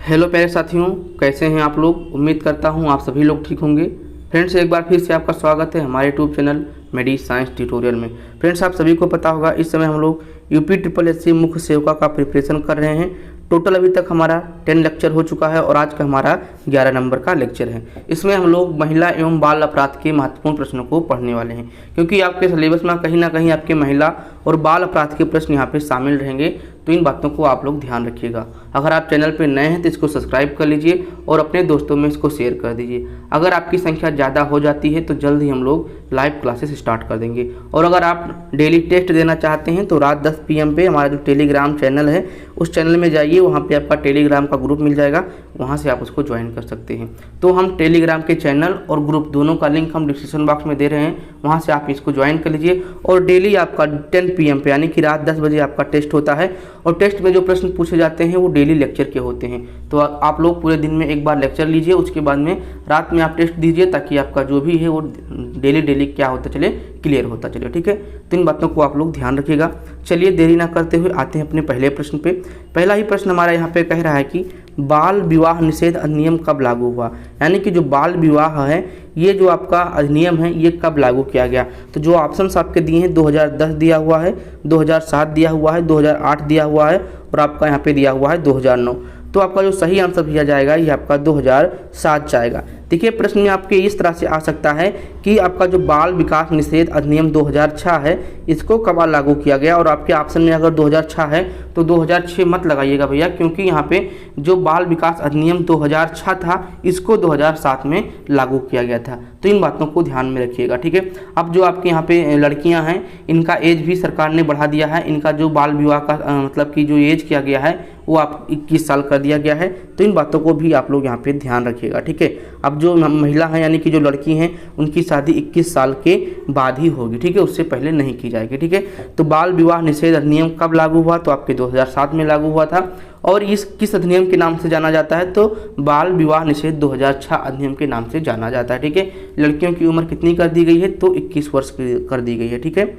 Hello प्यारे साथियों, कैसे हैं आप लोग। उम्मीद करता हूं आप सभी लोग ठीक होंगे। फ्रेंड्स, एक बार फिर से आपका स्वागत है हमारे यूट्यूब चैनल मेडी साइंस ट्यूटोरियल में। फ्रेंड्स, आप सभी को पता होगा इस समय हम लोग यूपी ट्रिपल एससी मुख्य सेवका का प्रिपरेशन कर रहे हैं। टोटल अभी तक हमारा 10 लेक्चर हो चुका है और आज का हमारा 11 नंबर का लेक्चर है। इसमें हम लोग महिला एवं बाल अपराध के महत्वपूर्ण प्रश्नों को पढ़ने वाले हैं, क्योंकि आपके सिलेबस में कहीं ना कहीं आपके महिला और बाल अपराध के प्रश्न यहाँ पे शामिल रहेंगे। तो इन बातों को आप लोग ध्यान रखिएगा। अगर आप चैनल पे नए हैं तो इसको सब्सक्राइब कर लीजिए और अपने दोस्तों में इसको शेयर कर दीजिए। अगर आपकी संख्या ज़्यादा हो जाती है तो जल्द ही हम लोग लाइव क्लासेस स्टार्ट कर देंगे। और अगर आप डेली टेस्ट देना चाहते हैं तो रात 10 PM पे हमारा जो टेलीग्राम चैनल है उस चैनल में जाइए, वहाँ पे आपका टेलीग्राम का ग्रुप मिल जाएगा, वहाँ से आप उसको ज्वाइन कर सकते हैं। तो हम टेलीग्राम के चैनल और ग्रुप दोनों का लिंक हम डिस्क्रिप्शन बॉक्स में दे रहे हैं, वहाँ से आप इसको ज्वाइन कर लीजिए। और डेली आपका 10 PM पे यानी कि रात 10 बजे आपका टेस्ट होता है और टेस्ट में जो प्रश्न पूछे जाते हैं वो डेली लेक्चर के होते हैं। तो आप लोग पूरे दिन में एक बार लेक्चर लीजिए, उसके बाद में रात में आप टेस्ट दीजिए, ताकि आपका जो भी है वो डेली क्या होता चले, क्लियर होता चले। ठीक है, तो इन बातों को आप लोग ध्यान रखिएगा। चलिए देरी ना करते हुए आते हैं अपने पहले प्रश्न पे। पहला ही प्रश्न हमारा यहाँ पे कह रहा है कि बाल विवाह निषेध अधिनियम कब लागू हुआ। यानी कि जो बाल विवाह है ये जो आपका अधिनियम है ये कब लागू किया गया। तो जो ऑप्शंस आपके दिए हैं 2010 दिया हुआ है, 2007 दिया हुआ है, 2008 दिया हुआ है और आपका यहाँ पे दिया हुआ है 2009। तो आपका जो सही आंसर दिया जाएगा ये आपका 2007 जाएगा। देखिए, प्रश्न में आपके इस तरह से आ सकता है कि आपका जो बाल विकास निषेध अधिनियम 2006 है इसको कब लागू किया गया। और आपके ऑप्शन में अगर 2006 है तो 2006 मत लगाइएगा भैया, क्योंकि यहाँ पे जो बाल विकास अधिनियम 2006 था इसको 2007 में लागू किया गया था। तो इन बातों को ध्यान में रखिएगा। ठीक है, अब जो आपके यहाँ पे लड़कियाँ हैं इनका एज भी सरकार ने बढ़ा दिया है। इनका जो बाल विवाह का मतलब कि जो एज किया गया है वो आप 21 साल कर दिया गया है। तो इन बातों को भी आप लोग यहाँ पे ध्यान रखिएगा। ठीक है, अब जो महिला हैं यानी कि जो लड़की हैं उनकी शादी 21 साल के बाद ही होगी। ठीक है, उससे पहले नहीं की जाएगी। ठीक है, तो बाल विवाह निषेध अधिनियम कब लागू हुआ, तो आपके 2007 में लागू हुआ था। और इस किस अधिनियम के नाम से जाना जाता है, तो बाल विवाह निषेध 2006 अधिनियम के नाम से जाना जाता है। ठीक है, लड़कियों की उम्र कितनी कर दी गई है, तो 21 वर्ष कर दी गई है। ठीक है,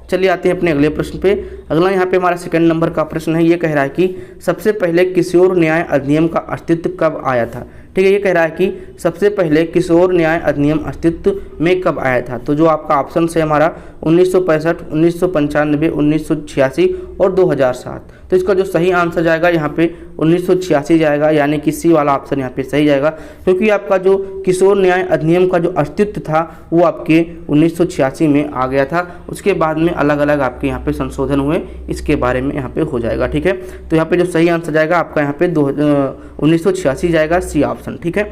चलिए आते हैं अपने अगले प्रश्न पे। अगला यहाँ पे हमारा सेकंड नंबर का प्रश्न है। ये कह रहा है कि सबसे पहले किशोर न्याय अधिनियम का अस्तित्व कब आया था। ठीक है, ये कह रहा है कि सबसे पहले किशोर न्याय अधिनियम अस्तित्व में कब आया था। तो जो आपका ऑप्शन है हमारा 1965, 1995, 1986 और 2007। तो इसका जो सही आंसर जाएगा यहाँ पे 1986 जाएगा, यानी कि सी वाला ऑप्शन यहाँ पे सही जाएगा, क्योंकि आपका जो किशोर न्याय अधिनियम का जो अस्तित्व था वो आपके 1986 में आ गया था। उसके बाद में अलग अलग आपके यहाँ पे संशोधन हुए, इसके बारे में यहाँ पे हो जाएगा। ठीक है, तो यहाँ पे जो सही आंसर जाएगा आपका यहाँ पे 1986 जाएगा, सी ऑप्शन। ठीक है,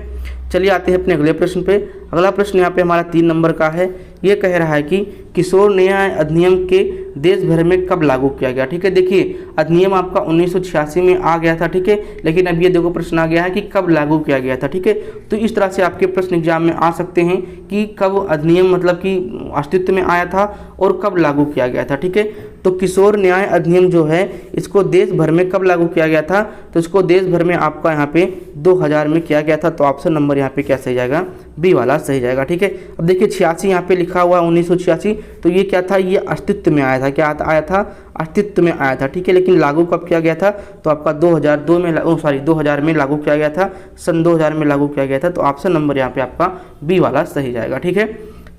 चलिए आते हैं अपने अगले प्रश्न पे। अगला प्रश्न यहाँ पे हमारा 3 नंबर का है। ये कह रहा है कि किशोर न्याय अधिनियम के देश भर में कब लागू किया गया। ठीक है, देखिए अधिनियम आपका 1986 में आ गया था। ठीक है, लेकिन अब ये देखो प्रश्न आ गया है कि कब लागू किया गया था। ठीक है, तो इस तरह से आपके प्रश्न एग्जाम में आ सकते हैं कि कब अधिनियम मतलब कि अस्तित्व में आया था और कब लागू किया गया था। ठीक है, तो किशोर न्याय अधिनियम जो है इसको देश भर में कब लागू किया गया था, तो इसको देश भर में आपका यहाँ पे 2000 में किया गया था। तो ऑप्शन नंबर यहाँ पे क्या सही जाएगा, बी वाला सही जाएगा। ठीक है, अब देखिए 86 यहाँ पे लिखा हुआ 1986, तो ये क्या था, ये अस्तित्व में आया था। क्या आया था, अस्तित्व में आया था। ठीक है, लेकिन लागू कब किया गया था, तो आपका 2002 में 2000 में लागू किया गया था, सन 2000 में लागू किया गया था। तो ऑप्शन नंबर यहाँ पे आपका बी वाला सही जाएगा। ठीक है,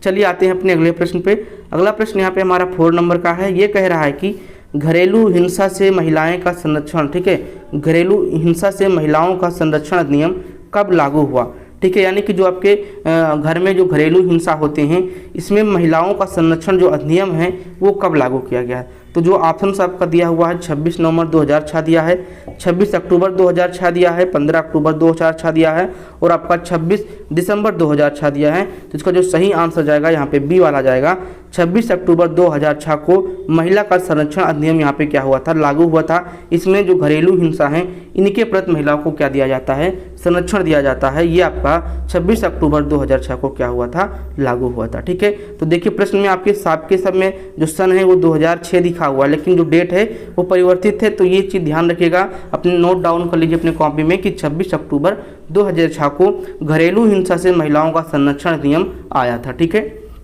चलिए आते हैं अपने अगले प्रश्न पे। अगला प्रश्न यहाँ पे हमारा 4 नंबर का है। ये कह रहा है कि घरेलू हिंसा से महिलाएं का संरक्षण। ठीक है, घरेलू हिंसा से महिलाओं का संरक्षण अधिनियम कब लागू हुआ। ठीक है, यानी कि जो आपके घर में जो घरेलू हिंसा होते हैं इसमें महिलाओं का संरक्षण जो अधिनियम है वो कब लागू किया गया है। तो जो ऑप्शन आपका दिया हुआ है 26 नवंबर 2006 दिया है, 26 अक्टूबर 2006 दिया है, 15 अक्टूबर 2006 दिया है और आपका 26 दिसंबर 2006 दिया है। तो इसका जो सही आंसर जाएगा यहाँ पे बी वाला जाएगा। 26 अक्टूबर 2006 को महिला का संरक्षण अधिनियम यहाँ पे क्या हुआ था, लागू हुआ था। इसमें जो घरेलू हिंसा है इनके प्रति महिलाओं को क्या दिया जाता है, संरक्षण दिया जाता है। ये आपका 26 अक्टूबर 2006 को क्या हुआ था, लागू हुआ था। ठीक है, तो देखिए प्रश्न में आपके सब में जो सन है वो 2006 दिखा हुआ है, लेकिन जो डेट है वो परिवर्तित है। तो ये चीज़ ध्यान रखिएगा, अपने नोट डाउन कर लीजिए अपने कॉपी में कि 26 अक्टूबर 2006 को घरेलू हिंसा से महिलाओं का संरक्षण अधिनियम आया था। ठीक है,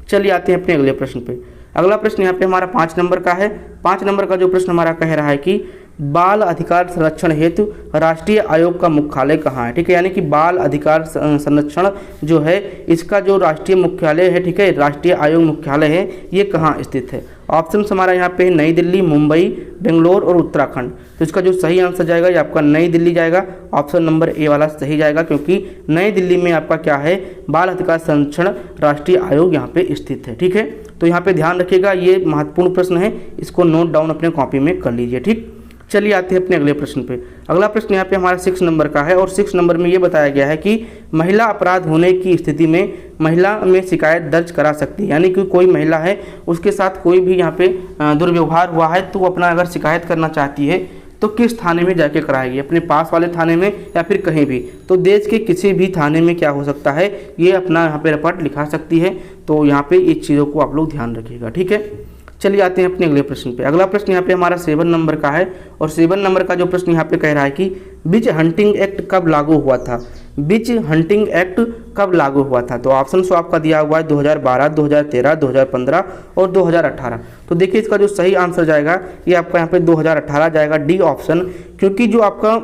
चलिए आते हैं अपने अगले प्रश्न पे। अगला प्रश्न यहाँ पे हमारा 5 नंबर का है। 5 नंबर का जो प्रश्न हमारा कह रहा है कि बाल अधिकार संरक्षण हेतु राष्ट्रीय आयोग का मुख्यालय कहाँ है। ठीक है, यानी कि बाल अधिकार संरक्षण जो है इसका जो राष्ट्रीय मुख्यालय है, ठीक है, राष्ट्रीय आयोग मुख्यालय है, ये कहाँ स्थित है। ऑप्शन हमारा यहाँ पे नई दिल्ली, मुंबई, बेंगलोर और उत्तराखंड। तो इसका जो सही आंसर जाएगा ये आपका नई दिल्ली जाएगा। ऑप्शन नंबर ए वाला सही जाएगा, क्योंकि नई दिल्ली में आपका क्या है, बाल अधिकार संरक्षण राष्ट्रीय आयोग यहाँ पे स्थित है। ठीक है, तो यहाँ पे ध्यान रखिएगा, ये महत्वपूर्ण प्रश्न है, इसको नोट डाउन अपने कॉपी में कर लीजिए। ठीक, चलिए आते हैं अपने अगले प्रश्न पे। अगला प्रश्न यहाँ पे हमारा 6 नंबर का है और 6 नंबर में ये बताया गया है कि महिला अपराध होने की स्थिति में महिला में शिकायत दर्ज करा सकती है। यानी कि कोई महिला है, उसके साथ कोई भी यहाँ पे दुर्व्यवहार हुआ है, तो वो अपना अगर शिकायत करना चाहती है तो किस थाने में जाके कराएगी, अपने पास वाले थाने में या फिर कहीं भी। तो देश के किसी भी थाने में क्या हो सकता है, ये अपना यहाँ पे रिपोर्ट लिखा सकती है। तो यहाँ पे इस चीज़ों को आप लोग ध्यान रखिएगा। ठीक है, चलिए आते हैं अपने अगले प्रश्न पे। अगला प्रश्न यहाँ पे हमारा 7 नंबर का है और 7 नंबर का जो प्रश्न यहाँ पे कह रहा है कि विच हंटिंग एक्ट कब लागू हुआ था। विच हंटिंग एक्ट कब लागू हुआ था। तो ऑप्शन सो आपका दिया हुआ है 2012, 2013, 2015 और 2018। तो देखिए इसका जो सही आंसर जाएगा ये आपका यहाँ पे 2018 जाएगा, डी ऑप्शन। क्योंकि जो आपका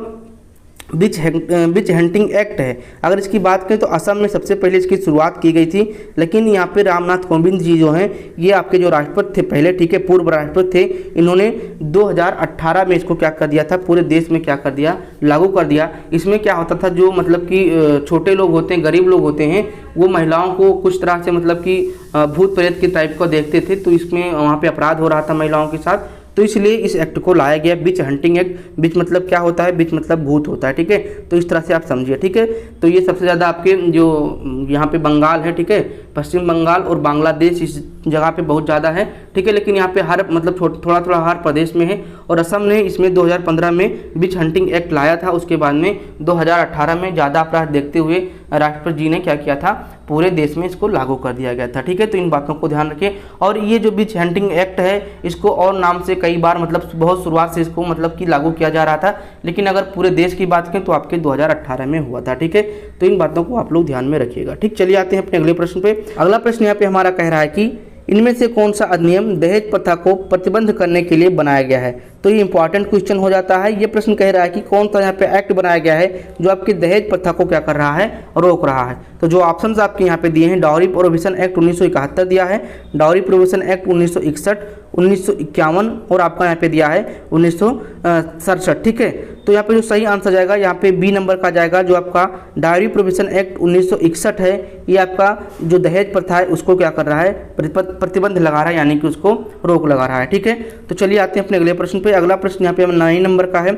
विच हंटिंग एक्ट है, अगर इसकी बात करें तो असम में सबसे पहले इसकी शुरुआत की गई थी, लेकिन यहाँ पे रामनाथ कोविंद जी जो हैं ये आपके जो राष्ट्रपति थे पहले, ठीक है, पूर्व राष्ट्रपति थे, इन्होंने 2018 में इसको क्या कर दिया था, पूरे देश में क्या कर दिया, लागू कर दिया। इसमें क्या होता था, जो मतलब कि छोटे लोग होते हैं, गरीब लोग होते हैं, वो महिलाओं को कुछ तरह से मतलब कि भूत प्रेत के टाइप का देखते थे, तो इसमें वहाँ पे अपराध हो रहा था महिलाओं के साथ, तो इसलिए इस एक्ट को लाया गया, विच हंटिंग एक्ट। विच मतलब क्या होता है, विच मतलब भूत होता है। ठीक है, तो इस तरह से आप समझिए। ठीक है, तो ये सबसे ज़्यादा आपके जो यहाँ पे बंगाल है, ठीक है, पश्चिम बंगाल और बांग्लादेश इस जगह पे बहुत ज़्यादा है। ठीक है, लेकिन यहाँ पे हर मतलब थोड़ा थोड़ा हर प्रदेश में है। और असम ने इसमें 2015 में विच हंटिंग एक्ट लाया था। उसके बाद में 2018 में ज़्यादा अपराध देखते हुए राष्ट्रपति जी ने क्या किया था, पूरे देश में इसको लागू कर दिया गया था। ठीक है, तो इन बातों को ध्यान रखें। और ये जो विच हंटिंग एक्ट है, इसको और नाम से कई बार मतलब बहुत शुरुआत से इसको मतलब कि लागू किया जा रहा था, लेकिन अगर पूरे देश की बात करें तो आपके 2018 में हुआ था। ठीक है, तो इन बातों को आप लोग ध्यान में रखिएगा। ठीक, चलिए आते हैं अपने अगले प्रश्न पे। अगला प्रश्न यहाँ पे हमारा कह रहा है कि इनमें से कौन सा अधिनियम दहेज प्रथा को प्रतिबंध करने के लिए बनाया गया है। तो ये इंपॉर्टेंट क्वेश्चन हो जाता है। ये प्रश्न कह रहा है कि कौन सा यहाँ पे एक्ट बनाया गया है जो आपकी दहेज प्रथा को क्या कर रहा है, रोक रहा है। तो जो ऑप्शंस आपके यहाँ पे दिए हैं, डाउरी प्रोहिबिशन एक्ट 1971 दिया है, डाउरी प्रोहिबिशन एक्ट 1961, 1951 और आपका यहाँ पे दिया है 1967। ठीक है, तो यहाँ पे जो सही आंसर जाएगा यहाँ पे बी नंबर का जाएगा, जो आपका डायरी प्रोहिबिशन एक्ट 1961 है। ये आपका जो दहेज प्रथा है उसको क्या कर रहा है, प्रतिबंध लगा रहा है, यानी कि उसको रोक लगा रहा है। ठीक है, तो चलिए आते हैं अपने अगले प्रश्न पे। अगला प्रश्न यहाँ पे 9 नंबर का है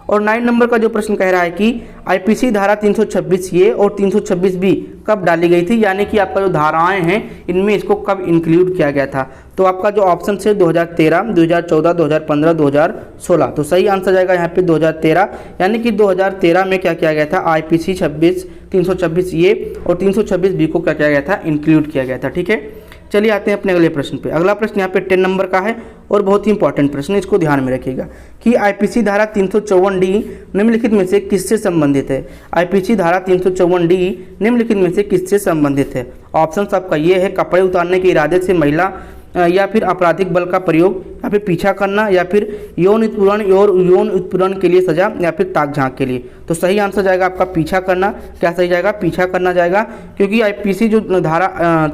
और 9 नंबर का जो प्रश्न कह रहा है कि आईपीसी धारा 326 ए और 326 बी कब डाली गई थी, यानी कि आपका जो धाराएं हैं इनमें इसको कब इंक्लूड किया गया था। तो आपका जो ऑप्शन है 2013, 2014, 2015, 2016। तो सही आंसर जाएगा यहाँ पे 2013, यानी कि 2013 में क्या किया गया था, आईपीसी 326 ए और 326 बी को क्या किया गया था, इंक्लूड किया गया था। ठीक है, चलिए आते हैं अपने अगले प्रश्न पे। अगला प्रश्न यहाँ पे 10 नंबर का है और बहुत ही इंपॉर्टेंट प्रश्न है, इसको ध्यान में रखिएगा कि आईपीसी धारा 354 डी निम्नलिखित में से किससे संबंधित है। आईपीसी धारा 354 डी निम्नलिखित में से किससे संबंधित है। ऑप्शन आपका ये है, कपड़े उतारने के इरादे से महिला या फिर आपराधिक बल का प्रयोग या फिर पीछा करना या फिर यौन उत्पीड़न के लिए सजा या फिर ताक झांक के लिए। तो सही आंसर जाएगा आपका पीछा करना। क्या सही जाएगा, पीछा करना जाएगा, क्योंकि आईपीसी जो धारा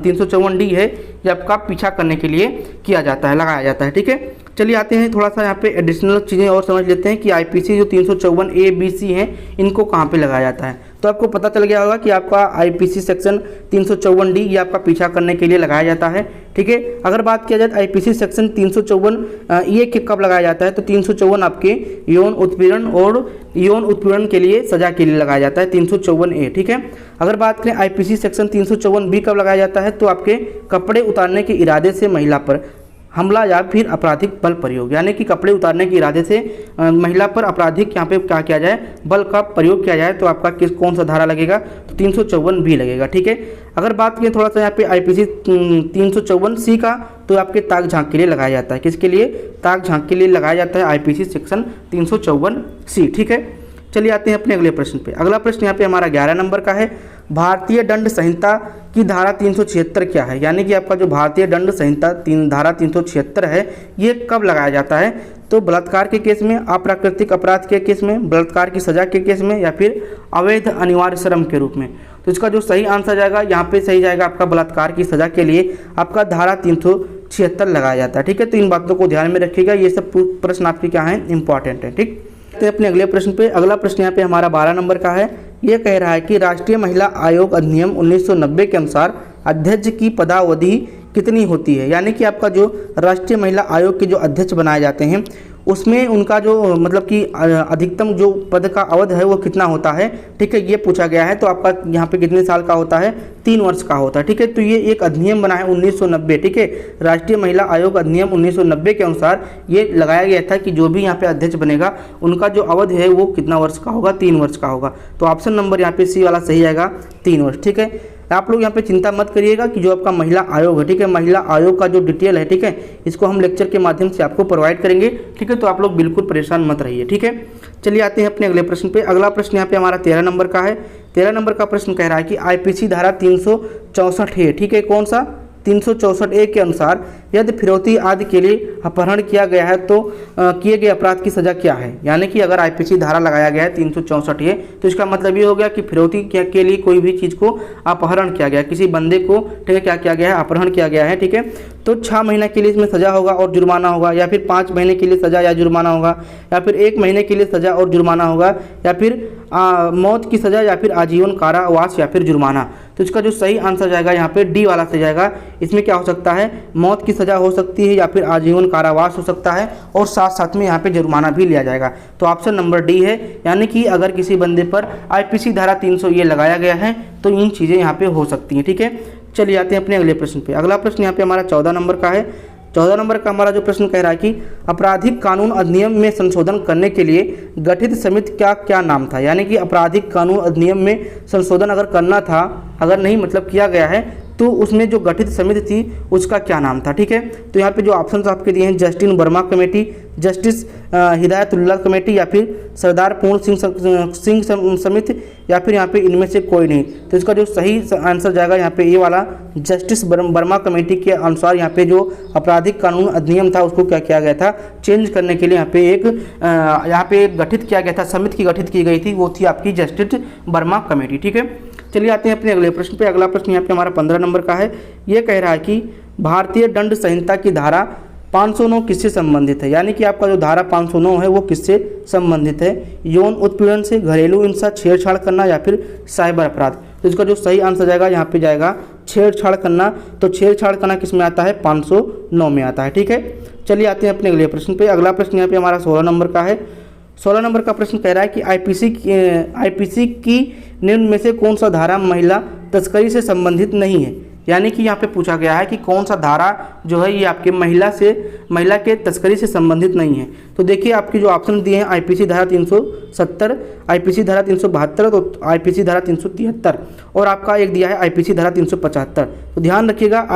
354 डी है ये आपका पीछा करने के लिए किया जाता है, लगाया जाता है। ठीक है, चलिए आते हैं थोड़ा सा यहाँ पे एडिशनल चीज़ें और समझ लेते हैं कि आईपीसी जो 354 ए बी सी हैं इनको कहाँ पे लगाया जाता है। तो आपको पता चल गया होगा कि आपका आईपीसी सेक्शन 354 डी ये आपका पीछा करने के लिए लगाया जाता है। ठीक है, अगर बात किया जाए तो आईपीसी सेक्शन 354 ये कब लगाया जाता है, तो 354 आपके यौन उत्पीड़न के लिए सजा के लिए लगाया जाता है, 354 ए। ठीक है, अगर बात करें आईपीसी सेक्शन 354 बी कब लगाया जाता है, तो आपके कपड़े उतारने के इरादे से महिला पर हमला या फिर आपराधिक बल प्रयोग, यानी कि कपड़े उतारने के इरादे से महिला पर आपराधिक यहाँ पे क्या किया जाए, बल का प्रयोग किया जाए, तो आपका कौन सा धारा लगेगा, तो 354 भी लगेगा। ठीक है, अगर बात करें थोड़ा सा यहाँ पे आईपीसी 354 सी का, तो आपके ताक झांक के लिए लगाया जाता है। किसके लिए, ताक झांक के लिए लगाया जाता है आईपीसी सेक्शन 354 सी। ठीक है, चलिए आते हैं अपने अगले प्रश्न पे। अगला प्रश्न यहाँ पे हमारा 11 नंबर का है भारतीय दंड संहिता की धारा 376 क्या है, यानी कि आपका जो भारतीय दंड संहिता धारा 376 है ये कब लगाया जाता है, तो बलात्कार के केस में, अप्राकृतिक अपराध के केस में, बलात्कार की सजा के केस में, या फिर अवैध अनिवार्य श्रम के रूप में। तो इसका जो सही आंसर जाएगा यहाँ पे सही जाएगा आपका बलात्कार की सजा के लिए आपका धारा 376 लगाया जाता है। ठीक है, तो इन बातों को ध्यान में रखिएगा, ये सब प्रश्न आपके क्या हैं, इंपॉर्टेंट है। ठीक, तो अपने अगले प्रश्न पे, अगला प्रश्न यहाँ पे हमारा 12 नंबर का है। ये कह रहा है कि राष्ट्रीय महिला आयोग अधिनियम 1990 के अनुसार अध्यक्ष की पदावधि कितनी होती है, यानी कि आपका जो राष्ट्रीय महिला आयोग के जो अध्यक्ष बनाए जाते हैं उसमें उनका जो मतलब कि अधिकतम जो पद का अवधि है वो कितना होता है। ठीक है, ये पूछा गया है। तो आपका यहाँ पे कितने साल का होता है, 3 वर्ष का होता है। ठीक है, तो ये एक अधिनियम बना है 1990। ठीक है, राष्ट्रीय महिला आयोग अधिनियम 1990 के अनुसार ये लगाया गया था कि जो भी यहाँ पे अध्यक्ष बनेगा उनका जो अवधि है वो कितना वर्ष का होगा, 3 वर्ष का होगा। तो ऑप्शन नंबर यहाँ पे सी वाला सही आएगा, 3 वर्ष। ठीक है, आप लोग यहाँ पे चिंता मत करिएगा कि जो आपका महिला आयोग है, ठीक है, महिला आयोग का जो डिटेल है, ठीक है, इसको हम लेक्चर के माध्यम से आपको प्रोवाइड करेंगे। ठीक है, तो आप लोग बिल्कुल परेशान मत रहिए। ठीक है, चलिए आते हैं अपने अगले प्रश्न पे। अगला प्रश्न यहाँ पे हमारा 13 नंबर का है। 13 नंबर का प्रश्न कह रहा है कि आईपीसी धारा 364 है। ठीक है, कौन सा, 364A के अनुसार यदि फिरौती आदि के लिए अपहरण किया गया है तो किए गए अपराध की सजा क्या है, यानी कि अगर आईपीसी धारा लगाया गया है 364A तो इसका मतलब ये हो गया कि फिरौती के लिए कोई भी चीज़ को अपहरण किया गया, किसी बंदे को, ठीक है, क्या किया गया है, अपहरण किया गया है। ठीक है, तो 6 महीने के लिए इसमें सजा होगा और जुर्माना होगा, या फिर 5 महीने के लिए सजा या जुर्माना होगा, या फिर 1 महीने के लिए सजा और जुर्माना होगा, या फिर मौत की सजा, या फिर आजीवन कारावास, या फिर जुर्माना। तो इसका जो सही आंसर जाएगा यहाँ पे डी वाला से जाएगा। इसमें क्या हो सकता है, मौत की सजा हो सकती है, या फिर आजीवन कारावास हो सकता है, और साथ साथ में यहाँ पे जुर्माना भी लिया जाएगा। तो ऑप्शन नंबर डी है, यानी कि अगर किसी बंदे पर आईपीसी धारा 300 ये लगाया गया है तो इन चीज़ें यहाँ पे हो सकती हैं। ठीक है, चलिए आते हैं अपने अगले प्रश्न पे। अगला प्रश्न यहाँ पे हमारा 14 नंबर का है। 14 नंबर का हमारा जो प्रश्न कह रहा है कि आपराधिक कानून अधिनियम में संशोधन करने के लिए गठित समिति का क्या नाम था, यानी कि आपराधिक कानून अधिनियम में संशोधन अगर करना था, अगर नहीं मतलब किया गया है तो उसमें जो गठित समिति थी उसका क्या नाम था। ठीक है, तो यहाँ पे जो ऑप्शन आपके दिए हैं, justice Verma committee, justice Hidayatullah committee, या फिर सरदार पूर्ण सिंह समिति, या फिर यहाँ पे इनमें से कोई नहीं। तो इसका जो सही आंसर जाएगा यहाँ पे ये वाला, जस्टिस वर्मा कमेटी के अनुसार यहाँ पे जो आपराधिक कानून अधिनियम था उसको क्या किया गया था, चेंज करने के लिए यहाँ पे एक गठित किया गया था, समिति की गठित की गई थी, वो थी आपकी जस्टिस वर्मा कमेटी। ठीक है, चलिए आते हैं अपने अगले प्रश्न पे। अगला प्रश्न यहाँ पे हमारा 15 नंबर का है। ये कह रहा है कि भारतीय दंड संहिता की धारा 509 किससे संबंधित है, यानी कि आपका जो धारा 509 है वो किससे संबंधित है, यौन उत्पीड़न से, घरेलू हिंसा, छेड़छाड़ करना, या फिर साइबर अपराध। तो इसका जो सही आंसर जाएगा यहाँ पे जाएगा छेड़छाड़ करना। तो छेड़छाड़ करना किस में आता है, 509 में आता है। ठीक है, चलिए आते हैं अपने अगले प्रश्न पे। अगला प्रश्न यहाँ पे हमारा 16 नंबर का है। 16 नंबर का प्रश्न कह रहा है कि आईपीसी की निम्न में से कौन सा धारा महिला तस्करी से संबंधित नहीं है, यानी कि यहाँ पे पूछा गया है कि कौन सा धारा जो है ये आपके महिला के तस्करी से संबंधित नहीं है। तो देखिए आपके जो ऑप्शन दिए हैं, आईपीसी धारा 370, आईपीसी धारा 372, तो आईपीसी धारा 373, और आपका एक दिया है आईपीसी धारा 375। तो ध्यान रखिएगा,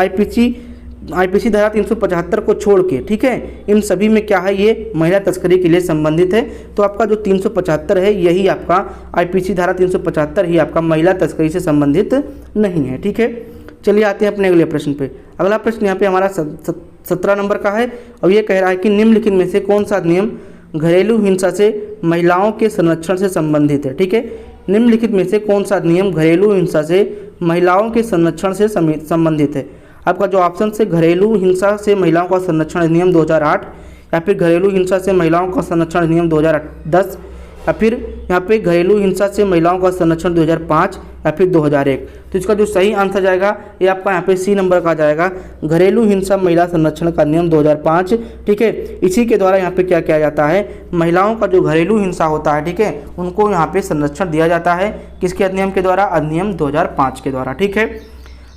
आईपीसी धारा 375 को छोड़ के, ठीक है, इन सभी में क्या है, ये महिला तस्करी के लिए संबंधित है। तो आपका जो 375 है यही आपका आईपीसी धारा 375 ही आपका महिला तस्करी से संबंधित नहीं है। ठीक है, चलिए आते हैं अपने अगले प्रश्न पे। अगला प्रश्न यहाँ पे हमारा 17 नंबर का है, और ये कह रहा है कि निम्नलिखित में से कौन सा अधिनियम घरेलू हिंसा से महिलाओं के संरक्षण से संबंधित है। ठीक है, निम्नलिखित में से कौन सा अधिनियम घरेलू हिंसा से महिलाओं के संरक्षण से संबंधित है। आपका जो ऑप्शन से घरेलू हिंसा से महिलाओं का संरक्षण अधिनियम 2008, या फिर घरेलू हिंसा से महिलाओं का संरक्षण अधिनियम 2010, या फिर यहाँ पे घरेलू हिंसा से महिलाओं का संरक्षण 2005, या फिर 2001। तो इसका जो सही आंसर जाएगा ये आपका यहाँ पे सी नंबर का जाएगा, घरेलू हिंसा महिला संरक्षण का नियम 2005। ठीक है, इसी के द्वारा यहाँ पे क्या किया जाता है, महिलाओं का जो घरेलू हिंसा होता है, ठीक है, उनको यहाँ पे संरक्षण दिया जाता है, किसके अधिनियम के द्वारा, अधिनियम 2005 के द्वारा। ठीक है,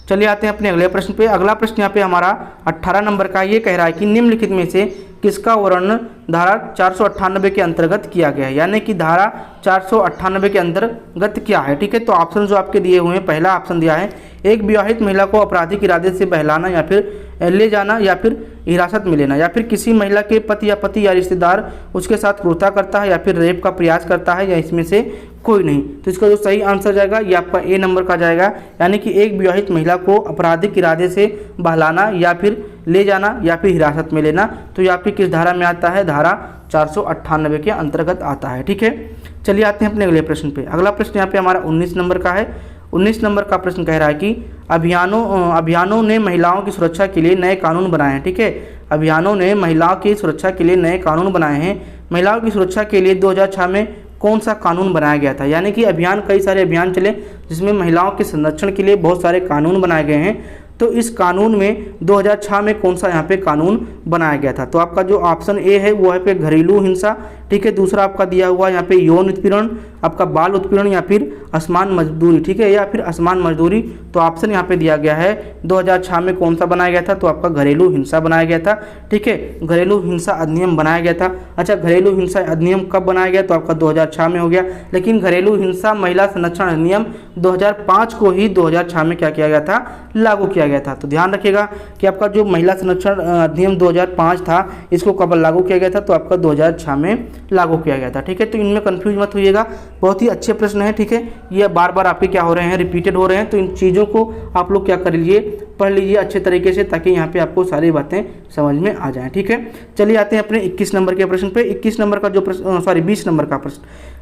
चलिए आते हैं अपने अगले प्रश्न पे। अगला प्रश्न यहाँ पे हमारा 18 नंबर का, ये कह रहा है कि निम्नलिखित में से किसका वर्णन धारा 498 के अंतर्गत किया गया है, यानी कि धारा 498 के अंतर्गत क्या है। ठीक है, तो ऑप्शन जो आपके दिए हुए हैं, पहला ऑप्शन दिया है, एक विवाहित महिला को आपराधिक इरादे से बहलाना या फिर ले जाना या फिर हिरासत में लेना, या फिर किसी महिला के पति या रिश्तेदार उसके साथ क्रूरता करता है या फिर रेप का प्रयास करता है, या इसमें से कोई नहीं। तो इसका जो सही आंसर जाएगा ये आपका ए नंबर का जाएगा, यानी कि एक विवाहित महिला को आपराधिक इरादे से बहलाना या फिर ले जाना या फिर हिरासत में लेना। तो ये आपकी किस धारा में आता है? धारा 498 के अंतर्गत आता है। ठीक है, चलिए आते हैं अपने अगले प्रश्न पे। अगला प्रश्न यहाँ पे हमारा 19 नंबर का है। 19 नंबर का प्रश्न कह रहा है कि अभियानों ने महिलाओं की सुरक्षा के लिए नए कानून बनाए हैं। ठीक है, अभियानों ने महिलाओं की सुरक्षा के लिए नए कानून बनाए हैं। महिलाओं की सुरक्षा के लिए 2006 में कौन सा कानून बनाया गया था? यानी कि कई सारे अभियान चले जिसमें महिलाओं के संरक्षण के लिए बहुत सारे कानून बनाए गए हैं। तो इस कानून में 2006 में कौन सा यहाँ पे कानून बनाया गया था? तो आपका जो ऑप्शन ए है वो है पे घरेलू हिंसा। ठीक है, दूसरा आपका दिया हुआ यहाँ पे यौन उत्पीड़न, आपका बाल उत्पीड़न, या फिर असमान मजदूरी। ठीक है, या फिर असमान मजदूरी। तो ऑप्शन यहाँ पे दिया गया है 2006 में कौन सा बनाया गया था? तो आपका घरेलू हिंसा बनाया गया था। ठीक है, घरेलू हिंसा अधिनियम बनाया गया था। अच्छा, घरेलू हिंसा अधिनियम कब बनाया गया? तो आपका 2006 में हो गया। लेकिन घरेलू हिंसा महिला संरक्षण अधिनियम 2005 को ही 2006 में क्या किया गया था? लागू किया गया था। तो ध्यान रखिएगा कि आपका जो महिला संरक्षण अधिनियम 2005 था इसको कब लागू किया गया था? तो आपका 2006 में लागू किया गया था। ठीक है, तो इनमें कंफ्यूज मत होइएगा, बहुत ही अच्छे प्रश्न हैं। ठीक है, ये बार बार आपके क्या हो रहे हैं? रिपीटेड हो रहे हैं। तो इन चीज़ों को आप लोग क्या कर लीजिए, पढ़ लीजिए अच्छे तरीके से, ताकि यहाँ पे आपको सारी बातें समझ में आ जाएं। ठीक है, चलिए आते हैं अपने 21 नंबर के प्रश्न पे। 21 नंबर का जो प्रश्न 20 नंबर का प्रश्न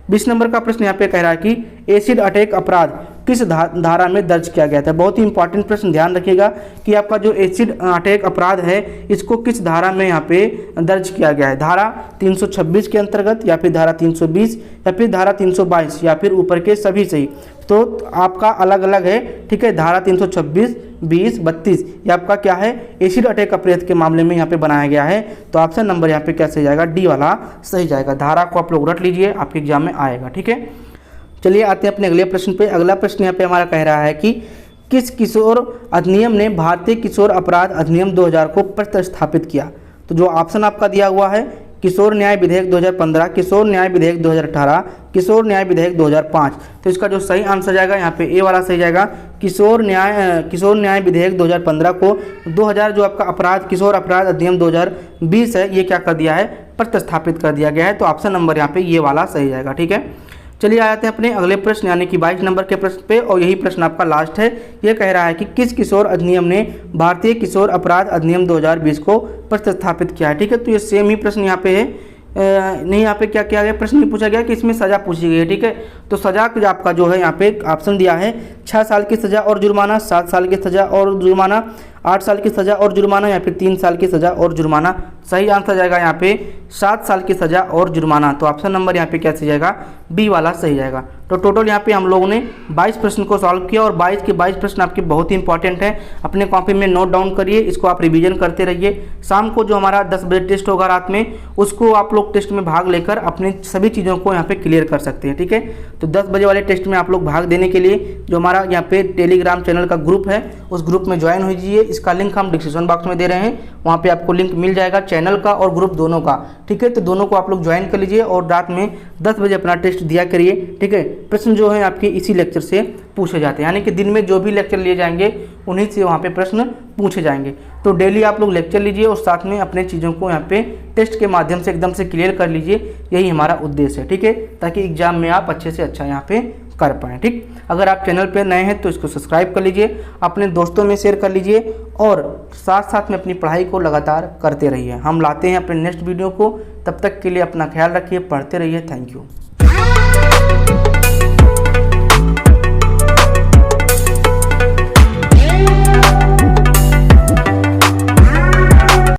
20 नंबर का प्रश्न यहाँ पे कह रहा है कि एसिड अटैक अपराध किस धारा में दर्ज किया गया था? बहुत ही इंपॉर्टेंट प्रश्न, ध्यान रखिएगा कि आपका जो एसिड अटैक अपराध है इसको किस धारा में यहाँ पे दर्ज किया गया है? धारा 326 के अंतर्गत, या फिर धारा 320, या फिर धारा 322, या फिर ऊपर के सभी सही। तो आपका अलग अलग है। ठीक है, धारा 326, 20, 32 ये आपका क्या है? एसिड अटैक अपराध के मामले में यहाँ पे बनाया गया है। तो ऑप्शन नंबर यहाँ पे क्या सही जाएगा? डी वाला सही जाएगा। धारा को आप लोग रट लीजिए, आपके एग्जाम में आएगा। ठीक है, चलिए आते हैं अपने अगले प्रश्न पे। अगला प्रश्न यहाँ पे हमारा कह रहा है कि किस किशोर अधिनियम ने भारतीय किशोर अपराध अधिनियम 2000 को प्रतिस्थापित किया? तो जो ऑप्शन आपका दिया हुआ है, किशोर न्याय विधेयक 2015, किशोर न्याय विधेयक 2018, किशोर न्याय विधेयक 2005। तो इसका जो सही आंसर जाएगा यहाँ पे ए वाला सही जाएगा। किशोर न्याय विधेयक 2015 को 2000 जो आपका किशोर अपराध अधिनियम 2020 है ये क्या कर दिया है? प्रतिस्थापित कर दिया गया है। तो ऑप्शन नंबर यहाँ पे ये वाला सही जाएगा। ठीक है, चलिए आते हैं अपने अगले प्रश्न यानी कि 22 नंबर के प्रश्न पे, और यही प्रश्न आपका लास्ट है। ये कह रहा है कि किस किशोर अधिनियम ने भारतीय किशोर अपराध अधिनियम 2020 को प्रतिस्थापित किया है? ठीक है, तो ये सेम ही प्रश्न यहाँ पे है। नहीं, यहाँ पे क्या किया गया? प्रश्न नहीं पूछा गया कि इसमें सज़ा पूछी गई है। ठीक है, तो सज़ा आपका जो है यहाँ पे ऑप्शन दिया है 6 साल की सज़ा और जुर्माना, 7 साल की सज़ा और जुर्माना, 8 साल की सज़ा और जुर्माना, या फिर 3 साल की सज़ा और जुर्माना। सही आंसर जाएगा यहाँ पे 7 साल की सज़ा और जुर्माना। तो ऑप्शन नंबर यहाँ पे क्या सही जाएगा? बी वाला सही जाएगा। तो टोटल यहाँ पे हम लोगों ने 22 प्रश्न को सॉल्व किया, और 22 के 22 प्रश्न आपके बहुत ही इंपॉर्टेंट हैं। अपने कॉपी में नोट डाउन करिए, इसको आप रिवीजन करते रहिए। शाम को जो हमारा 10 बजे टेस्ट होगा रात में, उसको आप लोग टेस्ट में भाग लेकर अपने सभी चीज़ों को यहाँ पे क्लियर कर सकते हैं। ठीक है, तो 10 बजे वाले टेस्ट में आप लोग भाग देने के लिए जो हमारा यहाँ पे टेलीग्राम चैनल का ग्रुप है उस ग्रुप में ज्वाइन होइए। इसका लिंक हम डिस्क्रिप्शन बॉक्स में दे रहे हैं, वहाँ पे आपको लिंक मिल जाएगा चैनल का और ग्रुप दोनों का। ठीक है, तो दोनों को आप लोग ज्वाइन कर लीजिए और रात में 10 बजे अपना टेस्ट दिया करिए। ठीक है, प्रश्न जो है आपके इसी लेक्चर से पूछे जाते हैं, यानी कि दिन में जो भी लेक्चर लिए जाएंगे उन्हीं से वहाँ पे प्रश्न पूछे जाएंगे। तो डेली आप लोग लेक्चर लीजिए और साथ में अपने चीज़ों को यहाँ पे टेस्ट के माध्यम से एकदम से क्लियर कर लीजिए, यही हमारा उद्देश्य है। ठीक है, ताकि एग्जाम में आप अच्छे से अच्छा यहाँ पे कर पाएँ। ठीक, अगर आप चैनल पे नए हैं तो इसको सब्सक्राइब कर लीजिए, अपने दोस्तों में शेयर कर लीजिए, और साथ साथ में अपनी पढ़ाई को लगातार करते रहिए। हम लाते हैं अपने नेक्स्ट वीडियो को, तब तक के लिए अपना ख्याल रखिए, पढ़ते रहिए। Thank you.